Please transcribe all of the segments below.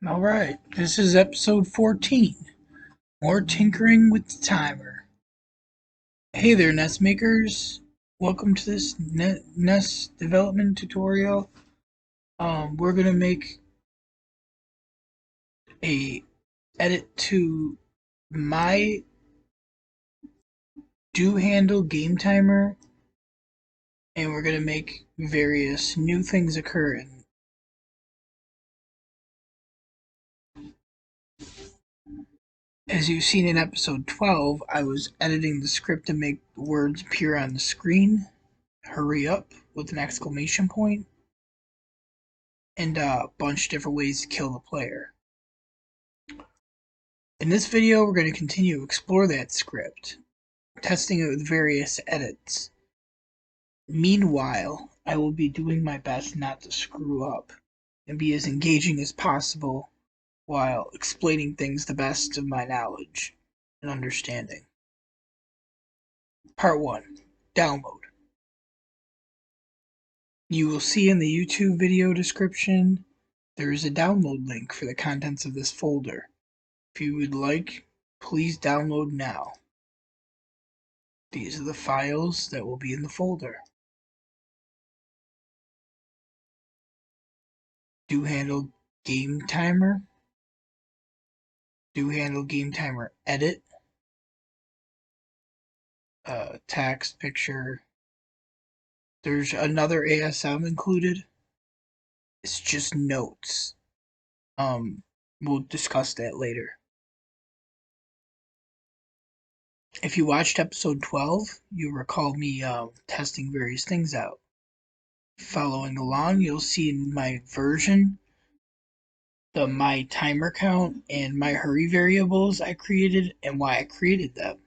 Alright, this is episode 14. More tinkering with the timer. Hey there, nest makers. Welcome to this nest development tutorial. We're gonna make a edit to my do handle game timer, and we're gonna make various new things occur. As you've seen in episode 12, I was editing the script to make words appear on the screen. Hurry up with an exclamation point, and a bunch of different ways to kill the player. In this video, we're going to continue to explore that script, testing it with various edits. Meanwhile, I will be doing my best not to screw up and be as engaging as possible while explaining things the best of my knowledge and understanding. Part 1. Download. You will see in the YouTube video description there is a download link for the contents of this folder. If you would like, please download now. These are the files that will be in the folder. Do handle game timer. Do handle game timer edit. Text, picture. There's another ASM included. It's just notes. We'll discuss that later. If you watched episode 12, you'll recall me testing various things out. Following along, you'll see in my version the my timer count and my hurry variables I created and why I created them.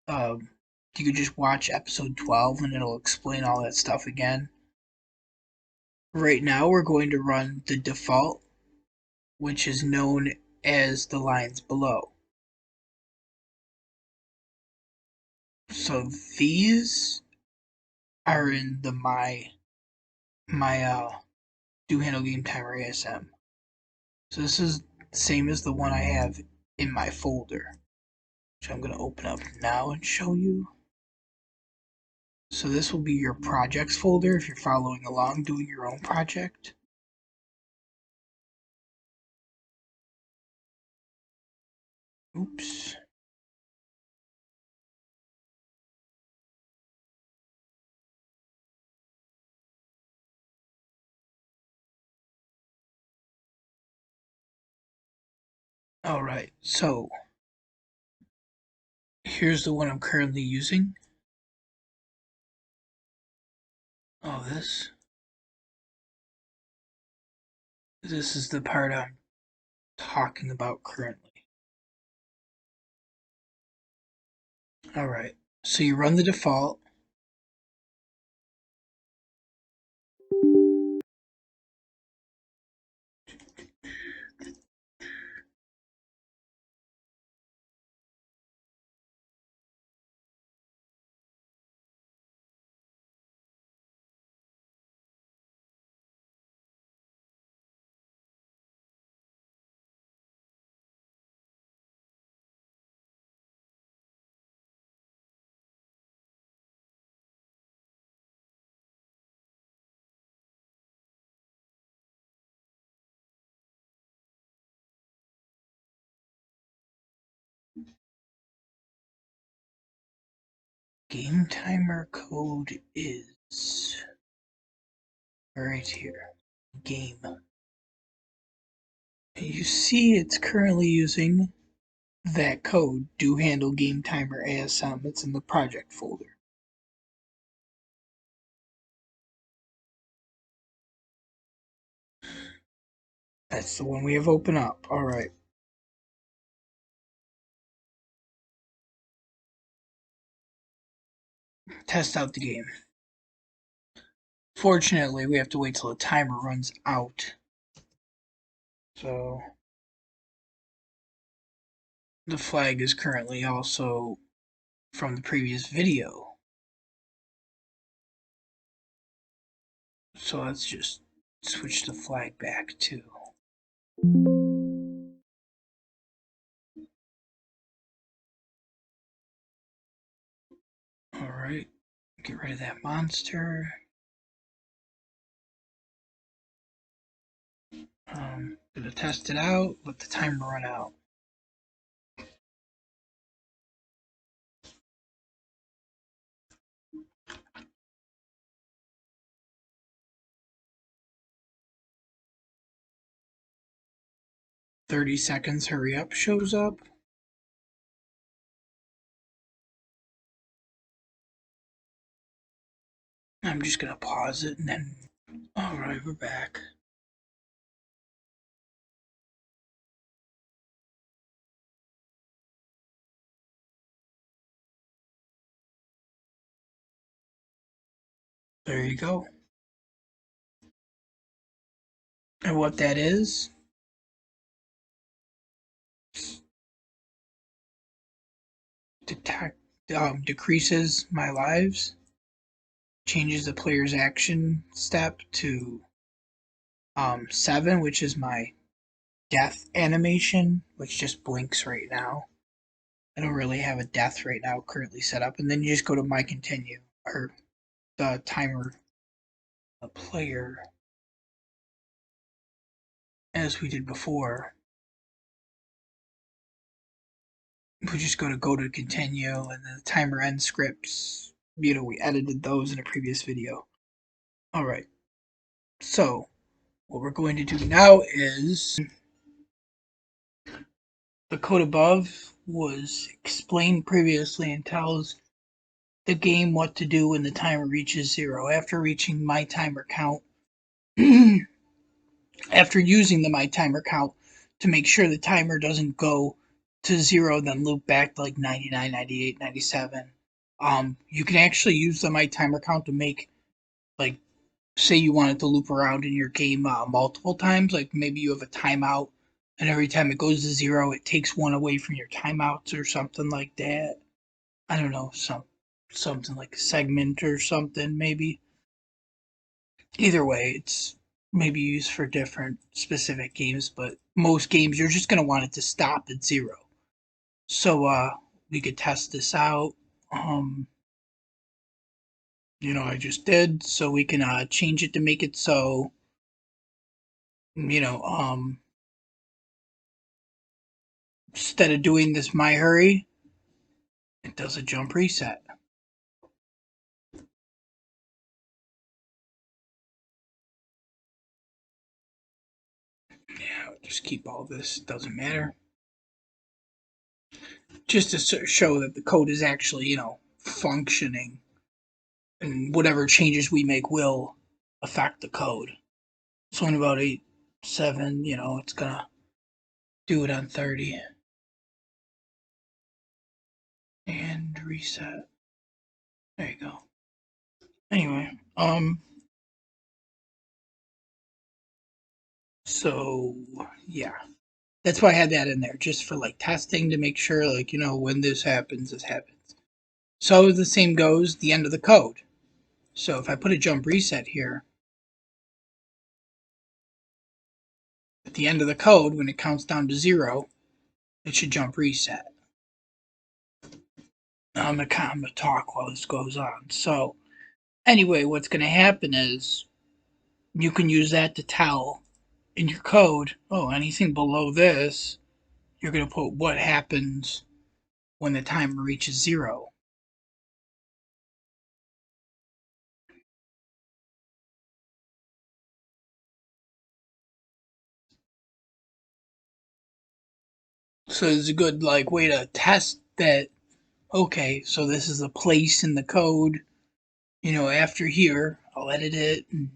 You could just watch episode 12 and it'll explain all that stuff again. Right now we're going to run the default, which is known as the lines below. So these are in the my do handle game timer ASM. So this is the same as the one I have in my folder, which I'm going to open up now and show you. So this will be your projects folder if you're following along doing your own project. Oops. Alright, so here's the one I'm currently using. Oh, this is the part I'm talking about currently. Alright, so you run the default. Game timer code is right here. Game. And you see it's currently using that code, do handle game timer ASM. It's in the project folder. That's the one we have open up. Alright. Test out the game. Fortunately, we have to wait till the timer runs out. So the flag is currently also from the previous video. So let's just switch the flag back too. Alright, get rid of that monster. Gonna test it out, let the timer run out. "30 seconds, hurry up" shows up. I'm just gonna pause it and then. Alright, we're back. There you go. And what that is, detect, decreases my lives, changes the player's action step to 7, which is my death animation, which just blinks right now. I don't really have a death right now currently set up. And then you just go to my continue, or the timer, the player, as we did before. We just go to continue, and then the timer end scripts. We edited those in a previous video. Alright, so what we're going to do now is the code above was explained previously and tells the game what to do when the timer reaches 0. After reaching my timer count, after using the my timer count to make sure the timer doesn't go to 0, then loop back to like 99, 98, 97. You can actually use the my timer count to make, like, say you wanted to loop around in your game multiple times, like maybe you have a timeout and every time it goes to 0 it takes one away from your timeouts or something like that. I don't know, something like a segment or something maybe. Either way, it's maybe used for different specific games, but most games you're just going to want it to stop at 0. So we could test this out. I just did, so we can change it to make it so, you know, instead of doing this my hurry, it does a jump reset. Yeah, just keep all this, doesn't matter. Just to show that the code is actually, functioning, and whatever changes we make will affect the code. So in about 8, 7, it's gonna do it on 30. And reset. There you go. Anyway, so yeah. That's why I had that in there, just for like testing to make sure, like, when this happens, this happens. So the same goes the end of the code. So if I put a jump reset here, at the end of the code, when it counts down to 0, it should jump reset. I'm gonna talk while this goes on. So anyway, what's gonna happen is you can use that to tell in your code, oh, anything below this, you're gonna put what happens when the timer reaches 0. So it's a good like way to test that. Okay, so this is a place in the code. After here, I'll edit it and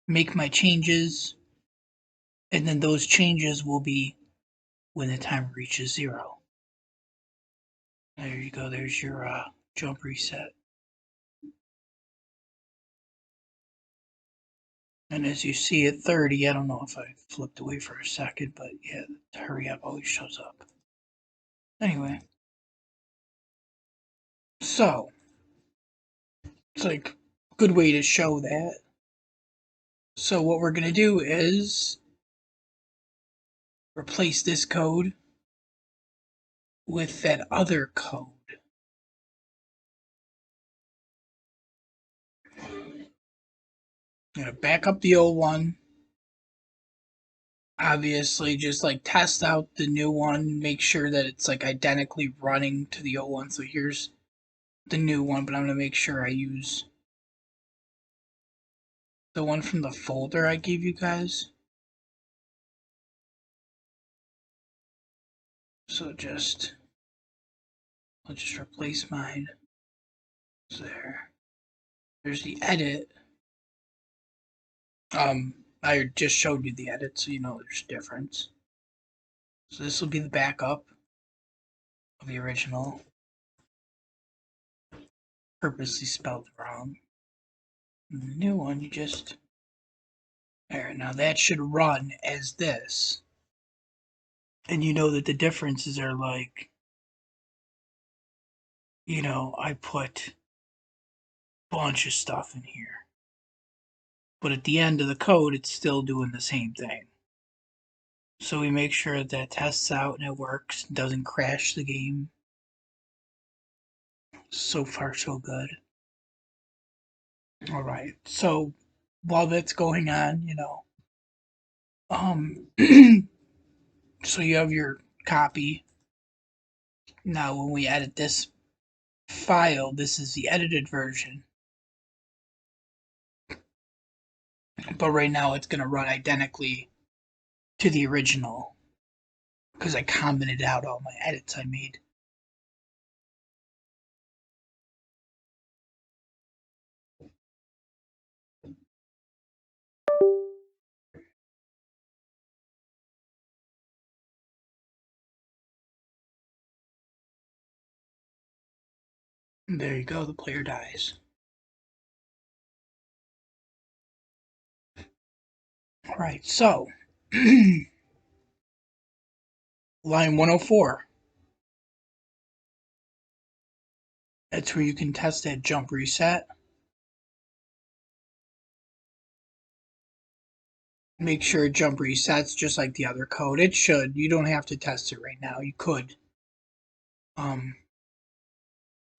make my changes, and then those changes will be when the timer reaches 0. There you go. There's your jump reset. And as you see at 30, I don't know if I flipped away for a second, but yeah, hurry up always shows up. Anyway, so it's like a good way to show that. So what we're gonna do is replace this code with that other code. I'm gonna back up the old one. Obviously, just like test out the new one, make sure that it's like identically running to the old one. So here's the new one, but I'm gonna make sure I use the one from the folder I gave you guys. So I'll just replace mine. There. There's the edit. I just showed you the edit, so you know there's a difference. So this will be the backup of the original. Purposely spelled wrong. And the new one, you just there. Now that should run as this, and you know that the differences are like, I put a bunch of stuff in here, but at the end of the code, it's still doing the same thing. So we make sure that tests out and it works, doesn't crash the game. So far, so good. All right. So while that's going on, so you have your copy. Now, when we edit this file, this is the edited version. But right now, it's going to run identically to the original because I commented out all my edits I made. There you go. The player dies. All right. So line 104. That's where you can test that jump reset. Make sure jump resets just like the other code. It should. You don't have to test it right now. You could.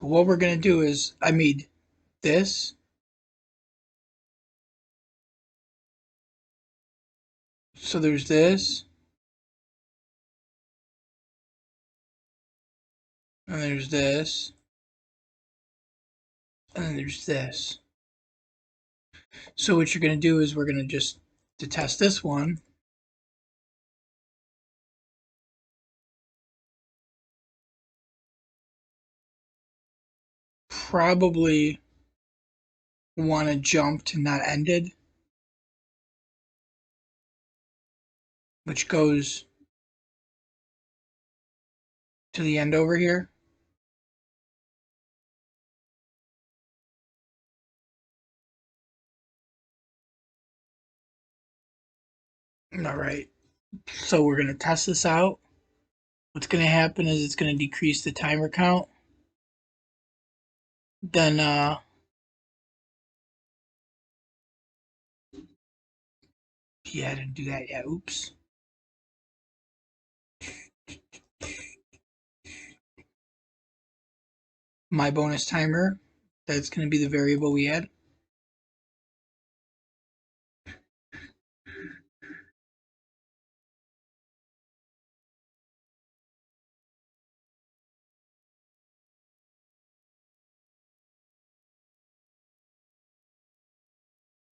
But what we're gonna do is I made this. So there's this. And there's this. And then there's this. So what you're gonna do is we're gonna just to test this one. Probably want to jump to not ended, which goes to the end over here. All right. So we're gonna test this out. What's gonna happen is it's gonna decrease the timer count. Then yeah, I didn't do that yet. Oops. My bonus timer. That's gonna be the variable we add.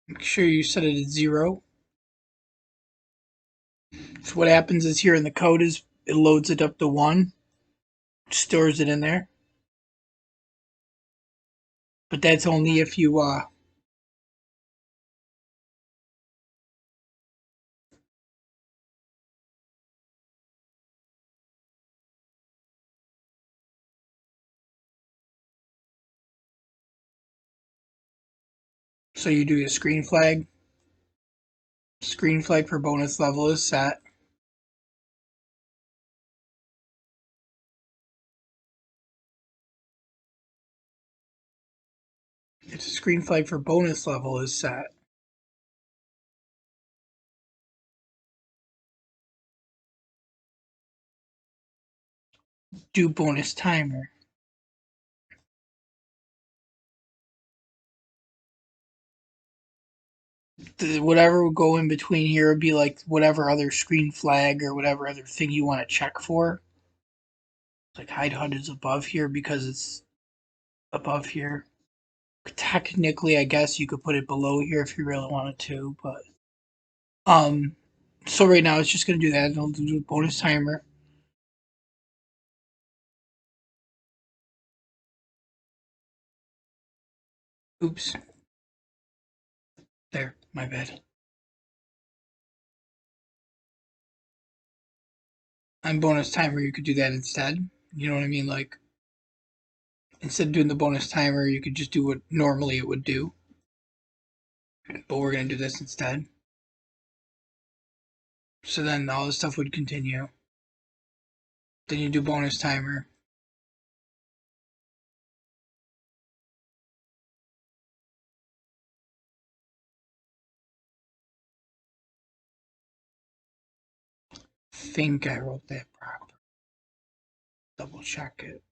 Make sure you set it at 0. So what happens is here in the code is it loads it up to 1, stores it in there. But that's only if you so you do a screen flag. Screen flag for bonus level is set. If the screen flag for bonus level is set, do bonus timer. Whatever would go in between here would be like whatever other screen flag or whatever other thing you want to check for. Like hide HUD is above here because it's above here. Technically, I guess you could put it below here if you really wanted to, but so right now it's just gonna do that. It'll do bonus timer. Oops. There, my bad. On bonus timer, you could do that instead. You know what I mean? Like, instead of doing the bonus timer, you could just do what normally it would do. But we're going to do this instead. So then all this stuff would continue. Then you do bonus timer. Think I wrote that proper. Double check it.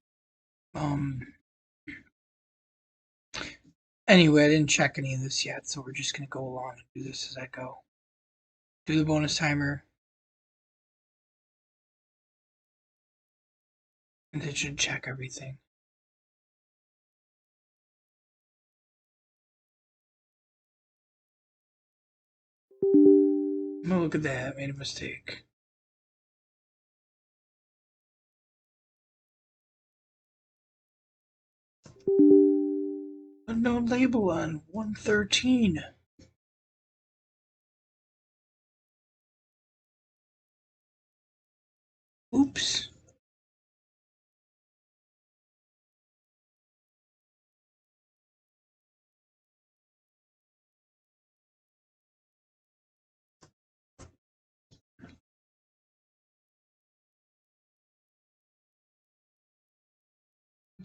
Anyway, I didn't check any of this yet, so we're just going to go along and do this as I go. Do the bonus timer. And it should check everything. Oh, look at that. I made a mistake. Unknown label on 113. Oops.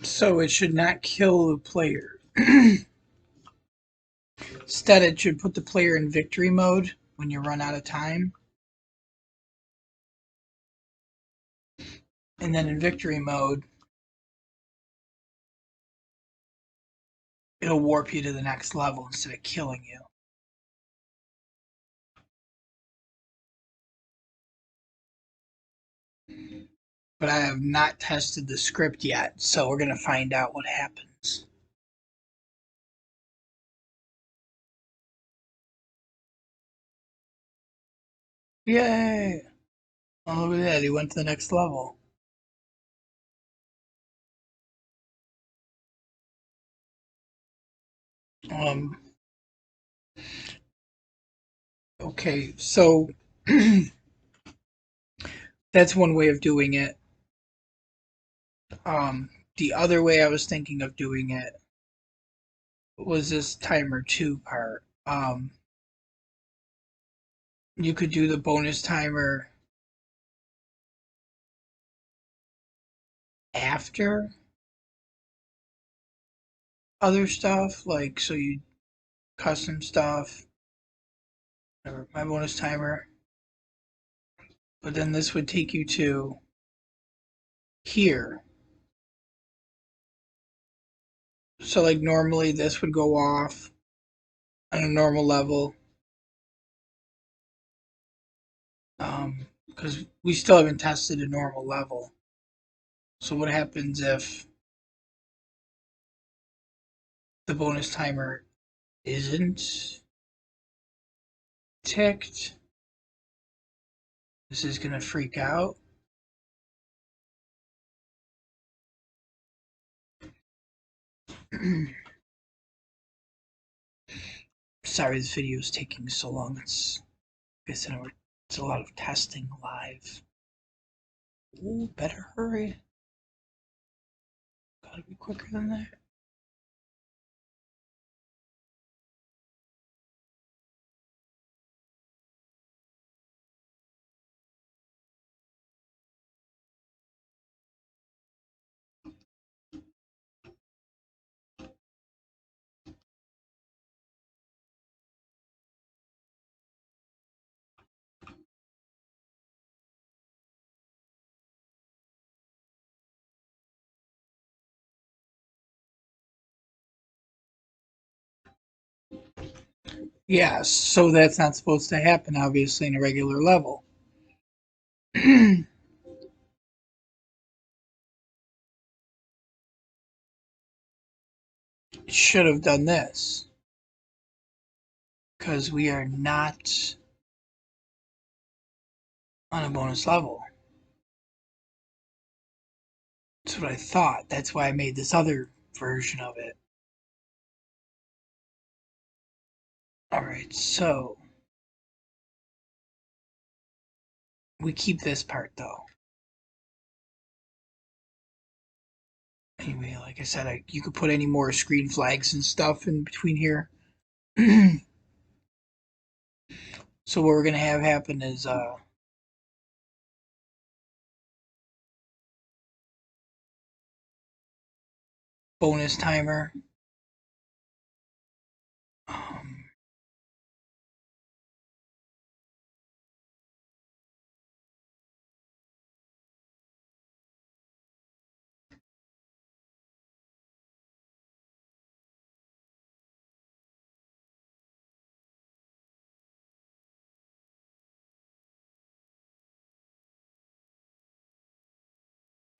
So it should not kill the player. Instead, it should put the player in victory mode when you run out of time. And then in victory mode, it'll warp you to the next level instead of killing you. But I have not tested the script yet, so we're going to find out what happens. Yay! Oh, look at that, he went to the next level. Okay, so that's one way of doing it. The other way I was thinking of doing it was this timer 2 part. You could do the bonus timer after other stuff, like so you custom stuff, or my bonus timer. But then this would take you to here. So like normally this would go off on a normal level. Because we still haven't tested a normal level. So what happens if the bonus timer isn't ticked? This is gonna freak out. Sorry this video is taking so long. It's it's a lot of testing live. Ooh, better hurry. Gotta be quicker than that. Yeah, so that's not supposed to happen, obviously, in a regular level. It should have done this, because we are not on a bonus level. That's what I thought. That's why I made this other version of it. Alright, so we keep this part though. Anyway, like I said, you could put any more screen flags and stuff in between here. So what we're gonna have happen is bonus timer. Um,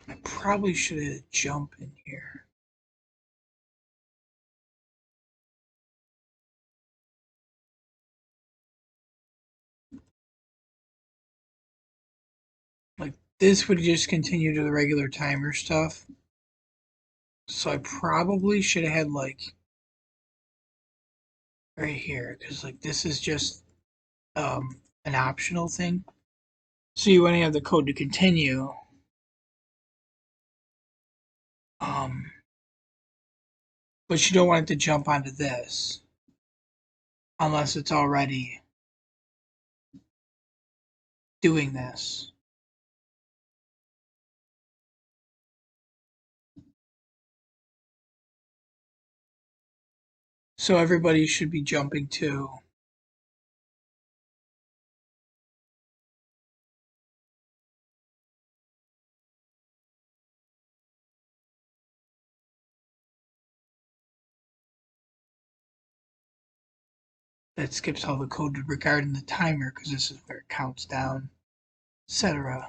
I probably should have jump in here. Like this would just continue to the regular timer stuff. So I probably should have had like right here, because like this is just an optional thing. So you want to have the code to continue. Um, but you don't want it to jump onto this unless it's already doing this. So everybody should be jumping to. That skips all the code regarding the timer because this is where it counts down, etc.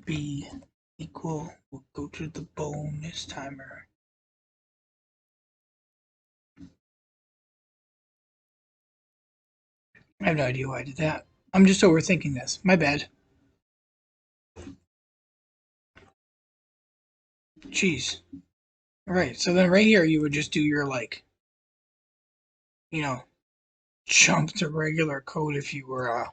B equal, we'll go to the bonus timer. I have no idea why I did that. I'm just overthinking this. My bad. Jeez. Alright, so then right here you would just do your like, you know, jump to regular code if you were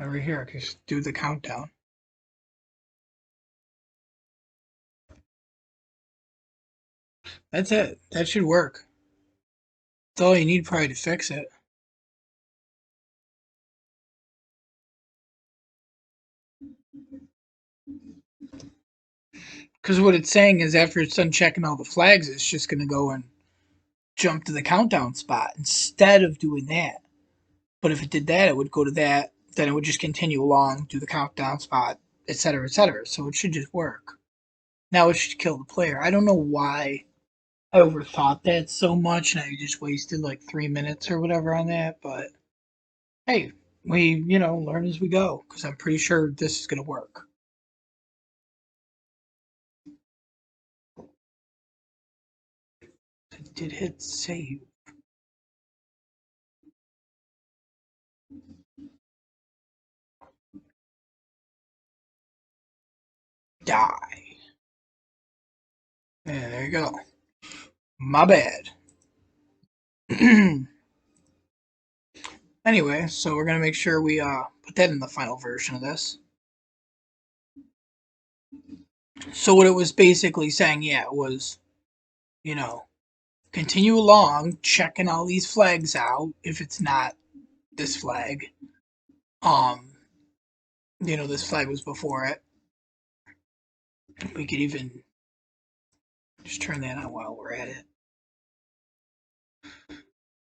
over here, just do the countdown. That's it. That should work. That's all you need probably to fix it. Because what it's saying is after it's done checking all the flags, it's just going to go and jump to the countdown spot instead of doing that. But if it did that, it would go to that. Then it would just continue along, do the countdown spot, etc., etc. So it should just work. Now it should kill the player. I don't know why I overthought that so much and I just wasted like 3 minutes or whatever on that. But hey, we, learn as we go because I'm pretty sure this is going to work. I did hit save. Die. Yeah, there you go. My bad. Anyway, so we're gonna make sure we put that in the final version of this. So what it was basically saying, yeah, was, you know, continue along, checking all these flags out if it's not this flag. Um This flag was before it. We could even just turn that on while we're at it.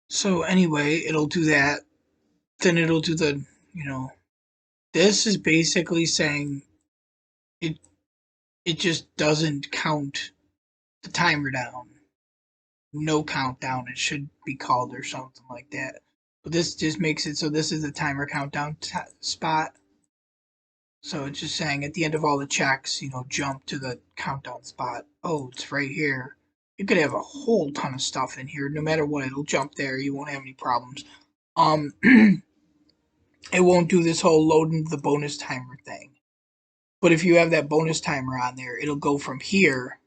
So anyway, it'll do that. Then it'll do this is basically saying it it just doesn't count the timer down. No countdown, it should be called, or something like that. But this just makes it so this is the timer countdown spot. So it's just saying at the end of all the checks, jump to the countdown spot. Oh, it's right here. You could have a whole ton of stuff in here. No matter what, it'll jump there. You won't have any problems. It won't do this whole load into the bonus timer thing. But if you have that bonus timer on there, it'll go from here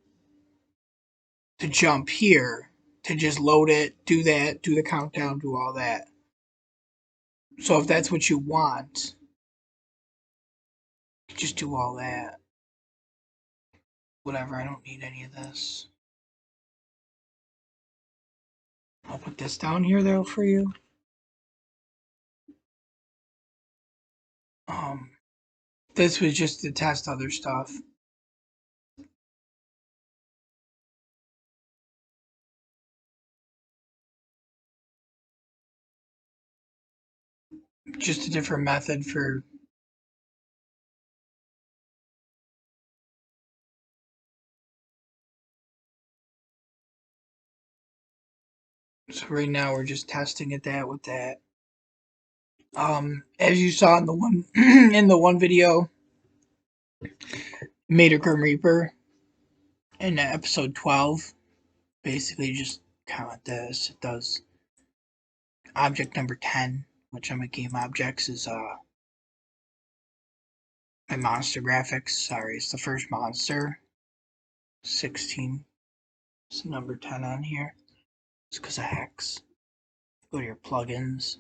to jump here to just load it, do that, do the countdown, do all that. So if that's what you want, just do all that. Whatever, I don't need any of this. I'll put this down here though for you. This was just to test other stuff. Just a different method for. So right now we're just testing it that with that. As you saw in the one in the one video, Mater Grim Reaper in episode 12, basically just count this. It does object number 10, which on my game objects is my monster graphics. Sorry, it's the first monster. 16. It's number 10 on here. It's because of hex. Go to your plugins.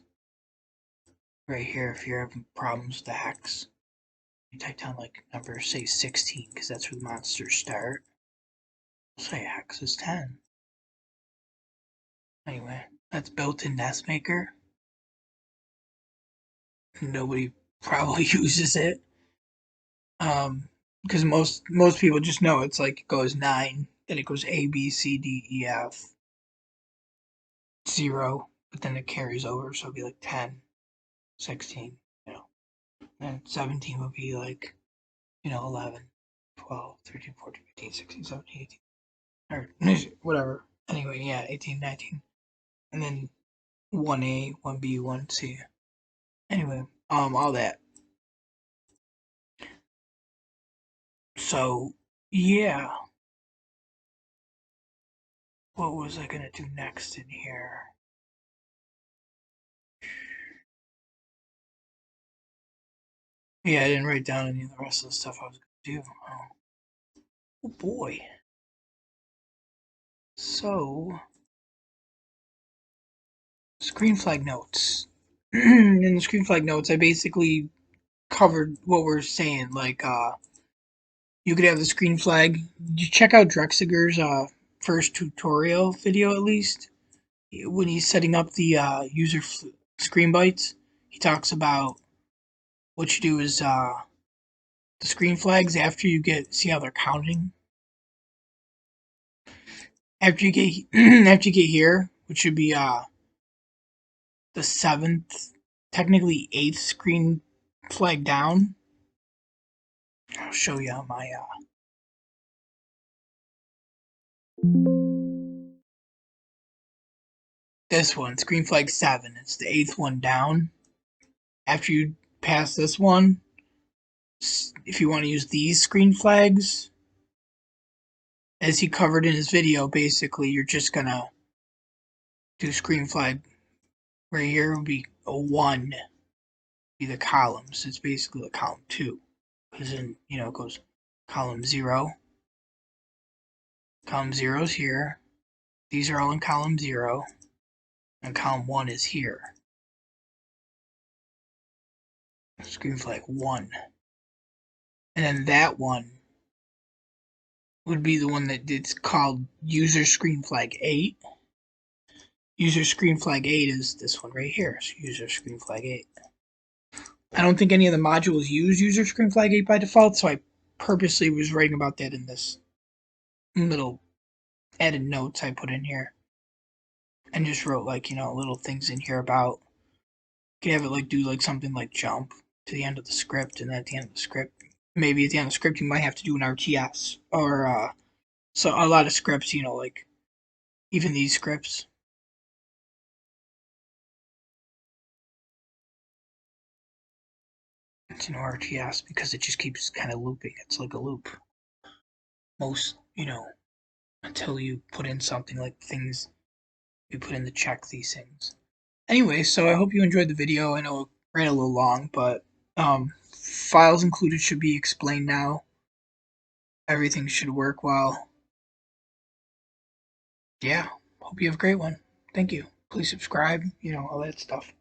Right here, if you're having problems with the hex, you type down like number, say 16, because that's where the monsters start. Say hex is 10. Anyway, that's built-in nest maker. Nobody probably uses it. Because most people just know it's like it goes 9, then it goes A, B, C, D, E, F, 0, but then it carries over, so it'll be like 10, 16, and 17 would be like, 11, 12, 13, 14, 15, 16, 17, 18, or whatever. Anyway, yeah, 18, 19, and then 1A, 1B, 1C. Anyway, all that. So, yeah. What was I gonna do next in here? Yeah, I didn't write down any of the rest of the stuff I was gonna do. Oh boy. So, screen flag notes. In the screen flag notes, I basically covered what we're saying. Like, you could have the screen flag. You check out Drexiger's first tutorial video at least. When he's setting up the user screen bytes, he talks about what you do is the screen flags after you see how they're counting. After you get after you get here, which should be the 7th, technically 8th screen flag down. I'll show you on my this one, screen flag 7. It's the 8th one down. After you pass this one, if you want to use these screen flags, as he covered in his video, basically you're just gonna do screen flag right here would be a 1, be the columns. It's basically a column 2. Because then, it goes column 0. Column 0 is here. These are all in column 0. And column 1 is here. Screen flag 1. And then that one would be the one that it's called user screen flag 8. User screen flag 8 is this one right here. So user screen flag 8. I don't think any of the modules use user screen flag 8 by default, so I purposely was writing about that in this little added notes I put in here. And just wrote like, little things in here about, you could have it like do like something like jump to the end of the script, and then at the end of the script, maybe at the end of the script you might have to do an RTS, or so a lot of scripts, like even these scripts, it's an RTS because it just keeps kind of looping. It's like a loop. Most, until you put in something like things you put in the check these things. Anyway, so I hope you enjoyed the video. I know it ran a little long, but files included should be explained now. Everything should work well. Yeah, hope you have a great one. Thank you. Please subscribe, all that stuff.